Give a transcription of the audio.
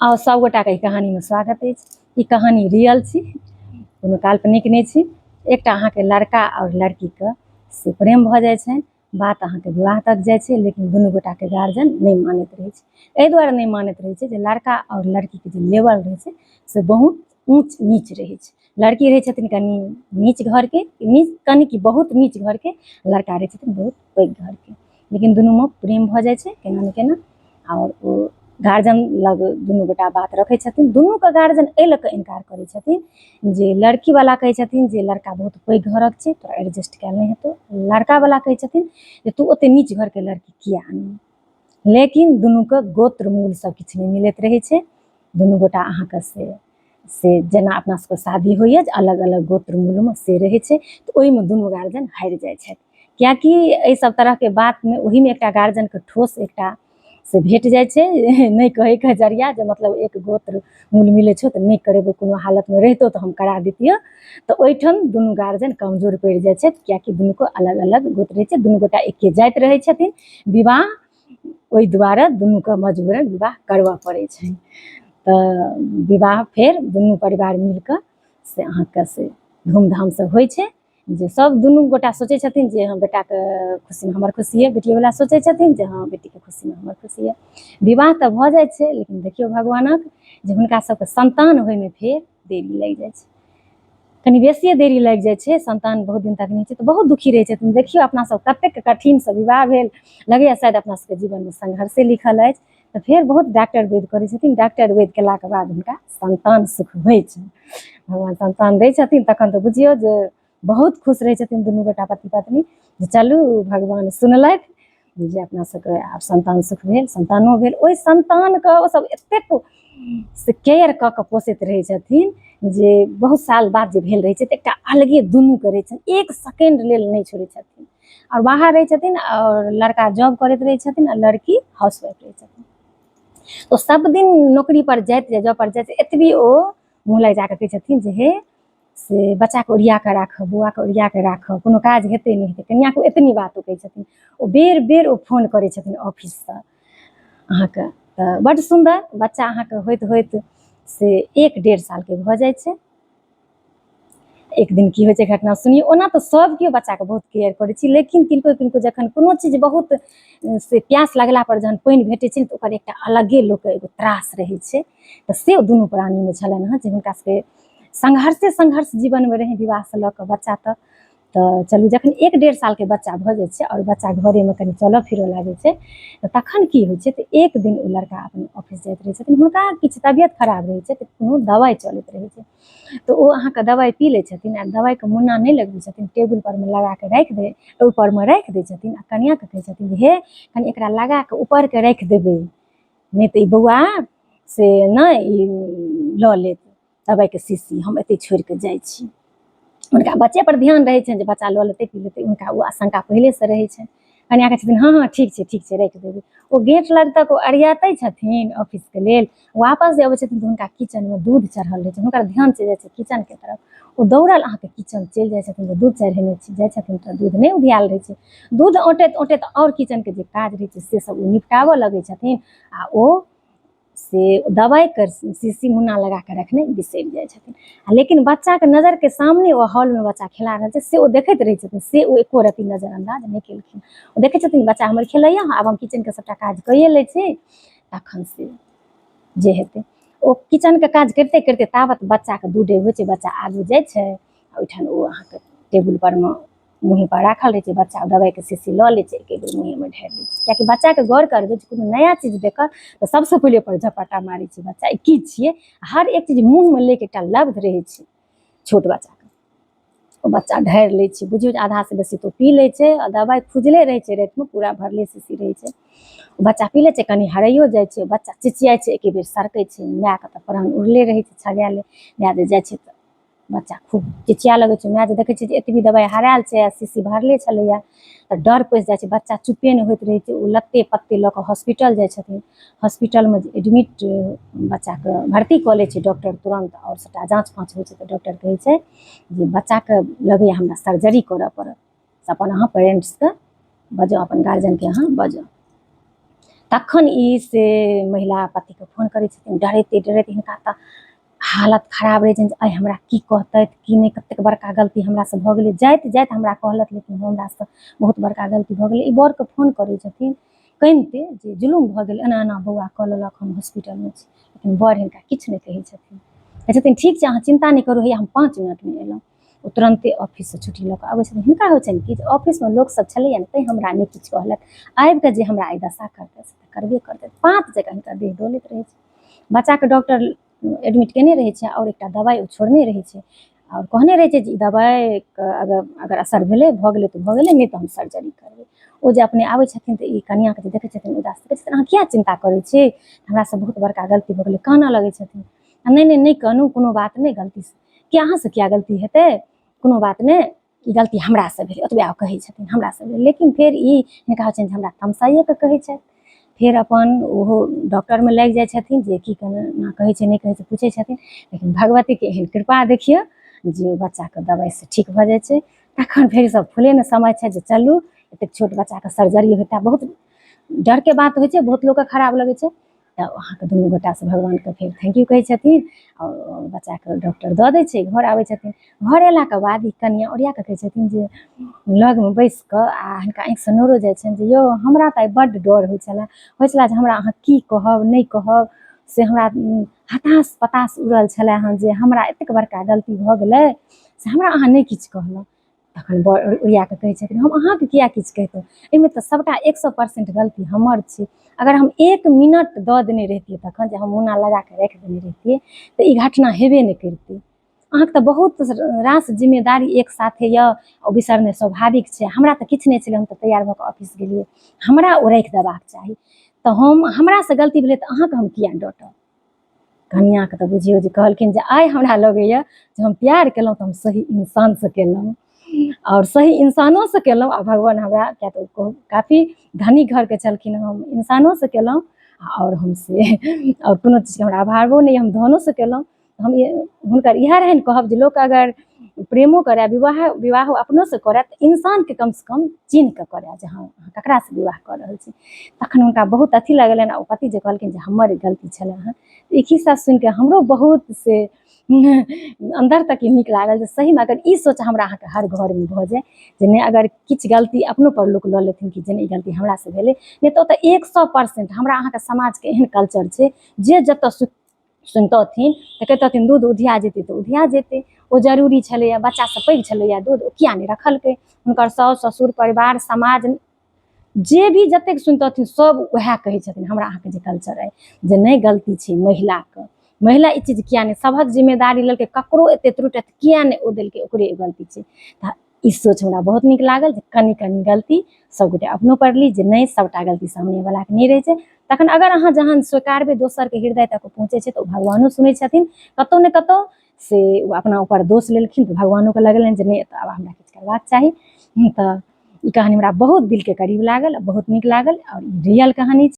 और सब गोटा के कहानी में स्वागत है। ई कहानी रियल छी, कोनो काल्पनिक नहीं छी। एकटा अहाँ के लड़का और लड़की के से प्रेम भ जाय छै, बात अहाँ के विवाह तक जाय छै, लेकिन दुनू गोटा के गार्जियन नहीं मानैत रहे छै। एहि दुआरे नहीं मानैत रहे छै जे लड़का और लड़की के जे लेवल रहे छै से बहुत ऊंच नीच रहे छै। लड़की रहे छथिन कनी नीच घर के, नीच कनी कि बहुत नीच घर के, लड़का रहे छथिन बहुत पैघ घर के, लेकिन दुनू में प्रेम भ जाय छै केना ने केना। और ओ गार्जियन लग दुनू गोटा बात रखे छथिन। दुनू के गार्जियन एहि लऽ कऽ इनकार करै छथिन जे लड़की वाला कहै छथिन जे लड़का बहुत पैघ घरक छै, तोरा एडजस्ट कयल नहीं हेतौ। लड़का वाला कहै छथिन जे तू ओते नीच घर के लड़की किया आनली। लेकिन दुनू के गोत्र मूल सब किछु नहीं मिलैत रहे छै। दुनू गोटा अहाँ के से जेना अपना सबके शादी होइए जे अलग अलग गोत्र मूल में से रहे छै, तो ओहि में दुनू गार्जियन हारि जाइ छथि। कियाकि एहि सब तरह के बात में ओही में एकटा गार्जियन के ठोस एकटा से भेट जाय छै नहीं कहे के जरिया, जे मतलब एक गोत्र मूल मिले छो तो नहीं करेबो, कोनो हालत में रहितो तो हम करा दितियो। तो ओहिठाम दुनू गार्जियन कमजोर पड़ जाय छै, कियाकि दुनू को अलग अलग गोत्र रहे छै, दुनू गोटा एके जाति रहे छथिन। विवाह ओहि दुआरे दुनू के मजबूरन विवाह करबऽ पड़े छै। तो विवाह फेर दुनू परिवार मिलकर से अहाँ के से धूमधाम से होइ छै, जे सब दुनू गोटा सोचै छथिन जे हाँ बेटा के खुशी में हमर खुशी है, बेटी वाला सोचै छथिन जे हाँ बेटी के खुशी में हमर खुशी है। विवाह तऽ भऽ जाइ छै, लेकिन देखियौ भगवानक जे हुनका सबके संतान होय में फेर देरी लागि जाइ छै, कनि बेसिए देरी लागि जाइ छै। संतान बहुत दिन तक नहीं छै तो बहुत दुखी रहे छथिन। देखियौ अपना सब कतेक कठिन से विवाह भेल, लगैया शायद अपना सबके जीवन में संघर्षे लिखल अछि। तो फिर बहुत डॉक्टर वैद्य करै छथिन, डॉक्टर वैद्य केलाके बाद हुनका संतान सुख होइ छै। भगवान संतान दै छथिन तखन तऽ बुझियौ जे बहुत खुश रहे छथिन दुनू गोटा पति पत्नी, जे चलू भगवान सुनलथि जे अपना सबके आब संतान सुख भेल, संतानो भेल। ओहि संतान के ओ सब एतेक से केयर कऽ के पोसैत रहे छथिन जे बहुत साल बाद जे भेल रहे छै तो एकटा अलगे दुनू के रहे छथिन, एक सेकेंड लेल नहीं छोड़े छथिन। और बाहर रहे छथिन और लड़का जॉब करैत रहे छथिन और लड़की हाउसवाइफ रहे छथिन। तो सब दिन नौकरी पर जाते जॉब पर जाते एतबी ओ मुँह लग जाके कहै छथिन जे हे से बच्चा के ओरिया के राख, बौआ के ओरिया के राख, कोनो काज हेतै नहीं हेतै, कनिया के एतनी बात ओ कहै छथिन। ओ बेर बेर ओ फोन करै छथिन ऑफिस से अहाँ के। तऽ बड्ड सुंदर बच्चा अहाँ के होइत होइत से 1-1.5 साल के भऽ जाइ छै। एक दिन की होइ छै घटना सुनिए। ओना तो सब केओ बच्चा के बहुत केयर करै छी, लेकिन किनको किनको जखन कोनो चीज बहुत से प्यास लगला पर जहन पानि भेटै छै तो ओकर एकटा अलगे लोक के एगो त्रास रहै छै। तो से दुनू प्राणी में छलनि हँ जे हुनका सबके संघर्ष जीवन में रहे विवाह से लऽ कऽ बच्चा तक। तो चलू जखन 1-1.5 साल के बच्चा भऽ जाइ छै और बच्चा घरे में कनि चलऽ फिरऽ लागै छै, तो तखन की होइ छै। तो एक दिन ओ लड़का अपन ऑफिस जाइत रहै छथिन, हुनका किछु तबियत खराब रहै छै तो कोनो दवाइ चलैत रहै छै। तो ओ अहाँ के दवाइ पी लै छथिन आ दवाइ के मुन्ना नहीं लगबै छथिन, टेबुल पर में लगा के राखि दे ऊपर में राखि दै छथिन आ कनिया के कहै छथिन जे हे कनि एकरा लगा के ऊपर के राखि देबै, नहीं तो ई बौआ से नहीं ई लऽ लेत दवाइ के शीशी, हम एते छोड़ि के जाइ छी। उनका बच्चे पर ध्यान रहे छनि जे बच्चा लऽ लेतै पी लेतै, उनका वो आशंका पहले से रहे छनि। कनिया कहै छथिन हाँ हाँ ठीक छै राखि देबै। ओ गेट लग तक ओ अरियातै छथिन ऑफिस के लेल, वापस जे अबै छथिन तो हुनका किचन में दूध चढ़ल रहै छै, हुनकर ध्यान चलि जाइ छै किचन के तरफ। ओ दौड़ल अहाँ के किचन चलि जाइ छथिन, दूध चढ़ेने छी जाइ छथिन तो दूध नहीं उधियाल रहै छै। दूध औंटैत औंटैत और किचन के जे काज रहै छै से सब ओ निपटाबऽ लगै छथिन आ ओ से दवाइ के शीशी मुन्ना लगा के रखने बिसरि जाइ छथिन। लेकिन बच्चा के नजर के सामने ओ हॉल में बच्चा खेला रहल छै से ओ देखैत रहे छथिन, से ओ एको रत्ती नजरअंदाज नहीं केलखिन। ओ देखै छथिन बच्चा हमर खेलैया, आब हम किचन के सबटा काज कैये लै छी, तखन से जे हेतै। ओ किचन के काज करते करते ताबत बच्चा के दूधे होइ छै, बच्चा आगू जाइ छै ओहिठाम ओ अहाँ के टेबुल पर में मुँह पर राखल रहै छै, बच्चा दवाइ के शीशी लऽ लै छै एके बेर मुँहे में ढारि दै छै। कियाकि बच्चा के गौर करबै जे कोनो नया चीज देखत तो सबसे पहिले पर झपट्टा मारै छै बच्चा, ई की छियै। हर एक चीज मुँह में ले के एकटा लब्ध रहै छै छोट बच्चा के, ओ बच्चा ढारि लै छै। बुझियौ जे आधा से बेसी तो पी लै छै आ दवाइ खुजले रहै छै राति में, पूरा भरले शीशी रहै छै। बच्चा पी लै छै, कनि हराइयो जाइ छै, बच्चा चिचियाइ छै एके बेर सरकै छै। माय के तऽ प्राण उड़ले रहै छै छगेले, माय जे जाइ छै तऽ बच्चा खूब चिचिया लगै छै। माय जे देखै छै जे एतबी दवाइ हरायल छै आ शीशी भरले छलैया तऽ डर पैसि जाइ छै, बच्चा चुपे नहि होइत रहै छै। ओ लत्ते पत्ते लऽ कऽ हॉस्पिटल जाइ छथिन, हॉस्पिटल में एडमिट बच्चा के भर्ती कऽ लै छै डॉक्टर तुरंत। और सबटा जाँच फाँच होइ छै तऽ डॉक्टर कहै छै जे बच्चा के लगैया हमरा सर्जरी करऽ पड़त, से अपन अहाँ पेरेंट्स के बजाउ, अपन गार्जियन के अहाँ बजाउ। तखन ई से महिला पतिके फोन करै छथिन, डरैत हिनका तऽ हालत खराब रहै छनि जे आइ हमरा की कहतथि की नहि, कतेक बड़का गलती हमरासँ भऽ गेलै। जाइत हमरा कहलथि लेकिन हमरासँ बहुत बड़का गलती भऽ गेलै। ई बरके फोन करै छथिन कनिते जे जुलुम भऽ गेल, एना एना बौआ कऽ लेलक, हम हॉस्पिटलमे छी। लेकिन बर हिनका किछु नहि कहै छथिन, कहै छथिन ठीक छै अहाँ चिन्ता नहि करू, हैया हम 5 मिनटमे अएलहुँ। ओ तुरन्ते ऑफिससँ छुट्टी लऽ कऽ आबै छथिन। हिनका होइ छनि कि जे ऑफिसमे लोकसभ छलैए ने, तैँ हमरा नहि किछु कहलथि, आबिकऽ जे हमरा एहि दशा करतै से तऽ करबे करतै। 5 जगह हिनका देह डोलैत रहै छै। बच्चाके डॉक्टर एडमिट केने रहै छै और एकटा दवाइ ओ छोड़ने रहै छै और कहने रहै छै जे ई दवाइके अगर असर भेलै भऽ गेलै तऽ भऽ गेलै, नहि तऽ हम सर्जरी करबै। ओ जे अपने आबै छथिन तऽ ई कनिआँके जे देखै छथिन उदास, कहै छथिन अहाँ किएक चिन्ता करै छी, हमरासँ बहुत बड़का गलती भऽ गेलै। कानऽ लगै छथिन, नहि कानू, कोनो बात नहि, गलतीसँ कि अहाँसँ किएक गलती हेतै, कोनो बात नहि, ई गलती हमरासँ भेलै, ओतबे कहै छथिन हमरासँ भेलै। लेकिन फेर ई हिनका होइ छनि जे हमरा तमसाइएके कहै छथि। फेर अपन ओहो डॉक्टरमे लागि जाइ छथिन जे की केना कहै छै नहि कहै छै पूछै छथिन। लेकिन भगवतीके एहन कृपा देखियौ जे ओ बच्चाके दवाइसँ ठीक भऽ जाइ छै। तखन फेर सब फूलेने समय छै जे चलू एतेक छोट बच्चाके सर्जरी हेतै, बहुत डरके बात होइ छै, बहुत लोकके खराब लगै छै। तऽ अहाँके दुनू गोटासँ भगवानके फेर थैंक यू कहै छथिन और बच्चाके डॉक्टर दऽ दै छै, घर आबै छथिन। घर अयलाके बाद ई कनिआँ ओरिया कऽ कहै छथिन जे लगमे बैसि कऽ आ हिनका आँखिसँ नोरो जाइ छनि जे यौ हमरा तऽ आइ बड्ड डर होइ छलै जे हमरा अहाँ की कहब नहि कहब, से हमरा हताश पताश उड़ल छलै हँ जे हमरा एतेक बड़का गलती भऽ गेलै से हमरा अहाँ नहि किछु कहलहुँ। तखन बर ओरिया कऽ कहै छथिन हम अहाँके किएक किछु कहितहुँ, एहिमे तऽ सभटा 100% गलती हमर छै। अगर हम 1 मिनट दऽ देने रहितियै तखन जे हम मुना लगा कऽ राखि देने रहितियै तऽ ई घटना हेबे नहि करितै। अहाँके तऽ बहुत रास जिम्मेदारी एक साथे यऽ, ओ बिसरनाइ स्वाभाविक छै। हमरा तऽ किछु नहि छलै, हम तऽ तैयार भऽ कऽ ऑफिस गेलियै, हमरा ओ राखि देबाक चाही। तऽ हमरासँ गलती भेलै तऽ अहाँके हम किएक डाँटब। कनिआँके तऽ बुझियौ जे कहलखिन जे आइ हमरा लगैए जे हम प्यार केलहुँ तऽ हम सही इंसानसँ केलहुँ और सही इंसानोसँ केलहुँ। आ भगवान हमरा किएक तऽ काफ़ी धनी घरके छलखिन, हम इंसानोसँ केलहुँ और हमसे और कोनो चीजके हमरा अभावो नहि, हम धनोसँ केलहुँ। हम हुनकर इएह रहनि कहब जे लोक अगर प्रेमो करय विवाहो अपनोसँ करय तऽ इंसानके कमसँ कम चिन्ह कऽ करय जे हाँ अहाँ ककरासँ विवाह कऽ रहल छी। तखन हुनका बहुत अथी लगलनि आ ओ पति जे कहलखिन जे हमर गलती छलै हँ। ई खिस्सा सुनि कऽ हमरो बहुत से अन्दर तक ई नीक लागल जे सहीमे अगर ई सोच हमरा अहाँके हर घरमे भऽ जाय जे नहि अगर किछु गलती अपनोपर लोक लऽ लेथिन कि जे नहि ई गलती हमरासँ भेलै, नहि तऽ ओतऽ 100% हमरा अहाँके समाजके एहन कल्चर छै जे जतऽ सुनतथिन तऽ कहतथिन दूध उधिया जेतै तऽ उधिया जेतै, ओ जरूरी छलैए, बच्चासँ पैघ छलैए दूध, ओ किएक नहि रखलकै। हुनकर साउस ससुर परिवार समाज जे भी जतेक सुनतथिन सब वएह कहै छथिन हमरा अहाँके जे कल्चर अइ जे नहि गलती छै महिलाके, महिला ई चीज किएक नहि, सभक जिम्मेदारी लेलकै, ककरो एतेक त्रुटि किएक नहि ओ देलकै ओकरे गलती छै। तऽ ई सोच हमरा बहुत नीक लागल जे कनि कनि गलती सभगोटे अपनो पढ़ली जे नहि सभटा गलती सामनेवलाके नहि रहै छै। तखन अगर अहाँ जहन स्वीकारबै दोसरके हृदय तक पहुँचै छै तऽ ओ भगवानो सुनै छथिन कतहु ने कतहु से ओ अपना ऊपर दोष लेलखिन तऽ भगवानोके लगलनि जे नहि तऽ आब हमरा किछु करबाक चाही। तऽ ई कहानी हमरा बहुत दिलके करीब लागल, बहुत नीक लागल और ई रियल कहानी छै।